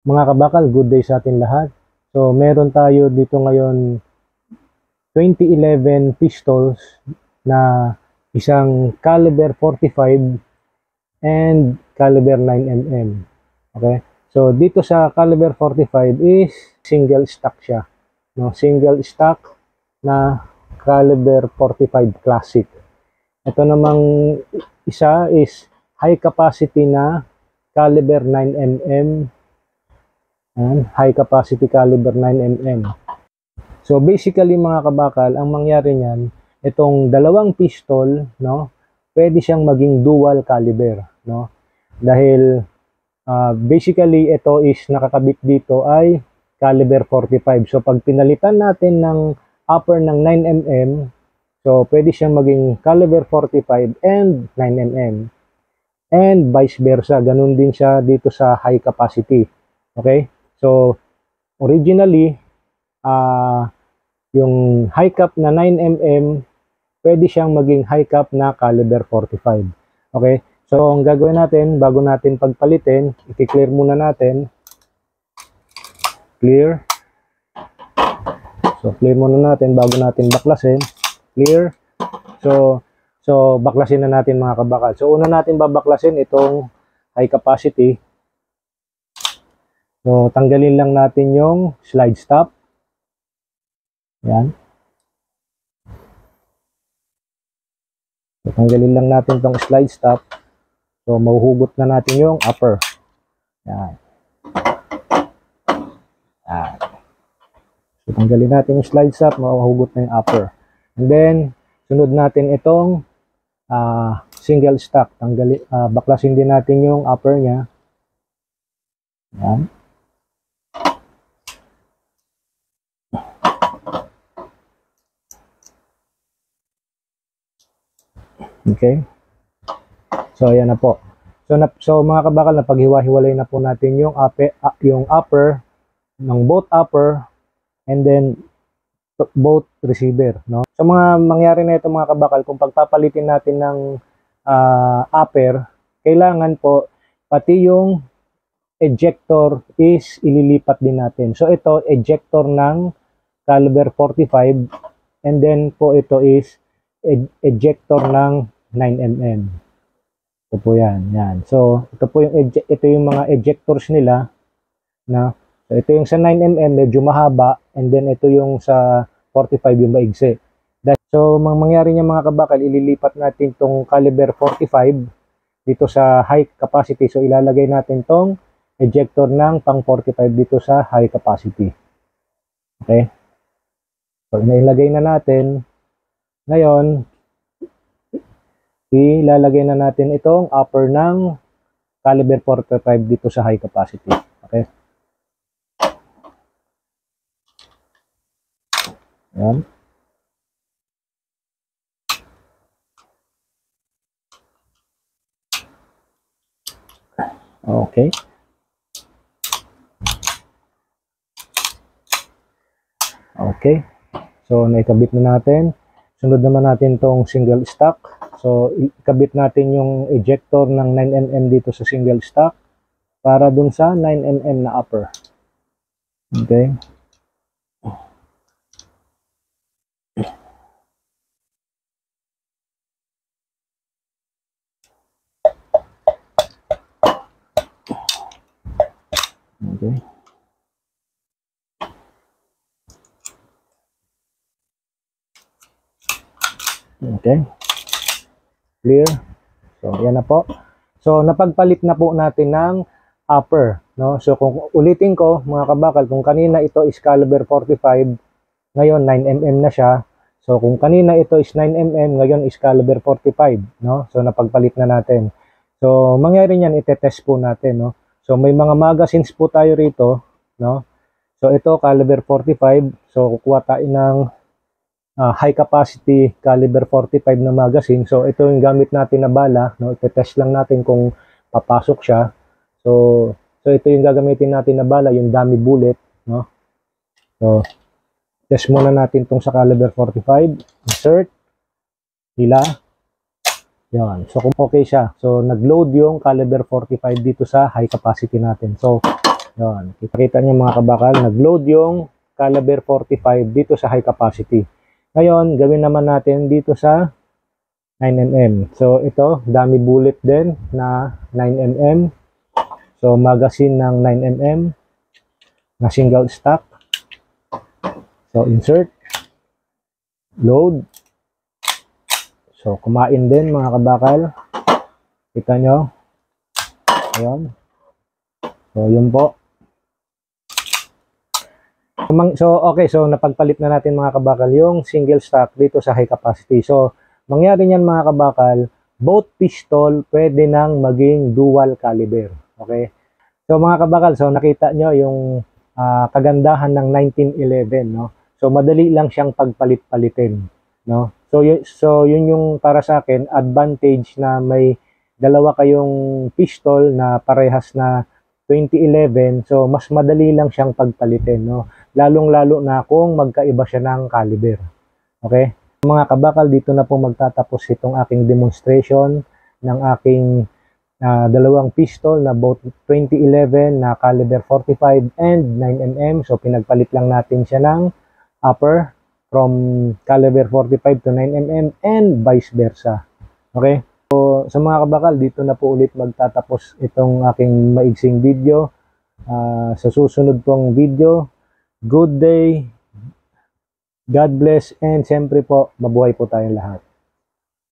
Mga kabakal, good day sa atin lahat. So, meron tayo dito ngayon 2011 pistols na isang caliber 45 and caliber 9mm. Okay? So, dito sa caliber 45 is single stock siya. No? Single stock na caliber 45 classic. Ito namang isa is high capacity na caliber 9mm. High capacity caliber 9mm. So basically mga kabakal, ang mangyari niyan, itong dalawang pistol, no, pwede siyang maging dual caliber, no? Dahil basically ito is nakakabit dito ay caliber 45. So pag pinalitan natin ng upper ng 9mm, so pwede siyang maging caliber 45 and 9mm. And vice versa, ganun din siya dito sa high capacity. Okay? So, originally, yung high cap na 9mm, pwede siyang maging high cap na caliber 45. Okay? So, ang gagawin natin, bago natin pagpalitin, i-clear muna natin. Clear. So, clear muna natin bago natin baklasin. Clear. So baklasin na natin mga kabakal. So, una natin babaklasin itong high capacity. So, tanggalin lang natin yung slide stop. Yan. So, tanggalin lang natin itong slide stop. So, mahuhugot na natin yung upper. Yan. Yan. So, tanggalin natin yung slide stop, mahuhugot na yung upper. And then, sunod natin itong single stock. Baklasin din natin yung upper niya. Yan. Okay. So, ayan na po. So mga kabakal, na paghiwa-hiwalay na po natin yung upper ng both upper and then both receiver, no? So mga mangyari na ito mga kabakal, kung pagpapalitin natin ng upper, kailangan po pati yung ejector is ililipat din natin. So ito ejector ng caliber 45 and then po ito is ejector ng 9mm. Ito po yan. So ito po yung ito yung mga ejectors nila na. So, ito yung sa 9mm medyo mahaba and then ito yung sa 45 yung maigsi. So, mangyari niya mga kabakal, ililipat natin tong caliber 45 dito sa high capacity. So, ilalagay natin tong ejector ng pang 45 dito sa high capacity. Okay? So, inailagay na natin. Ngayon, ilalagay na natin itong upper ng caliber 45 dito sa high capacity. Okay? Yan. Okay. Okay. So, naikabit na natin. Sunod naman natin tong single stock. So, ikabit natin yung ejector ng 9mm dito sa single stock para dun sa 9mm na upper. Okay. Okay. Okay. Clear. So, yan na po. So, napagpalit na po natin ng upper, no? So, kung ulitin ko, mga kabakal, kung kanina ito is caliber 45, ngayon 9mm na siya. So, kung kanina ito is 9mm, ngayon is caliber 45, no? So, napagpalit na natin. So, mangyari niyan, itetest po natin, no? So, may mga magazines po tayo rito, no? So, ito, caliber 45. So, kukuha tayo ng high capacity caliber 45 na magazine. So, ito yung gamit natin na bala, no? Itetest lang natin kung papasok siya. So ito yung gagamitin natin na bala, yung dummy bullet, no? So, test muna natin tong sa caliber 45. Insert. Hila. Yan. So, kung okay siya. So, nag-load yung caliber 45 dito sa high capacity natin. So, Yan. Kita niyo mga kabakal, nag-load yung caliber 45 dito sa high capacity. Ngayon, gawin naman natin dito sa 9mm. So, ito, dami bullet din na 9mm. So, magazine ng 9mm na single stock. So, insert. Load. So, kumain din mga kabakal. Kita nyo. Ayan. So, yun po. So, okay. So, napagpalit na natin mga kabakal yung single stock dito sa high capacity. So, mangyari niyan mga kabakal, both pistol pwede nang maging dual caliber. Okay? So, mga kabakal, so nakita nyo yung kagandahan ng 1911, no? So, madali lang siyang pagpalit-palitin, no? So, yun yung para sa akin, advantage na may dalawa kayong pistol na parehas na 2011, so mas madali lang siyang pagpalitin, no? Lalong-lalo na kung magkaiba siya ng caliber. Okay? Mga kabakal, dito na po magtatapos itong aking demonstration ng aking dalawang pistol na both 2011 na caliber 45 and 9mm. So, pinagpalit lang natin siya ng upper from caliber 45 to 9mm and vice versa. Okay? So, sa mga kabakal, dito na po ulit magtatapos itong aking maigsing video. Sa susunod pong video, good day, God bless, and siyempre po, mabuhay po tayong lahat.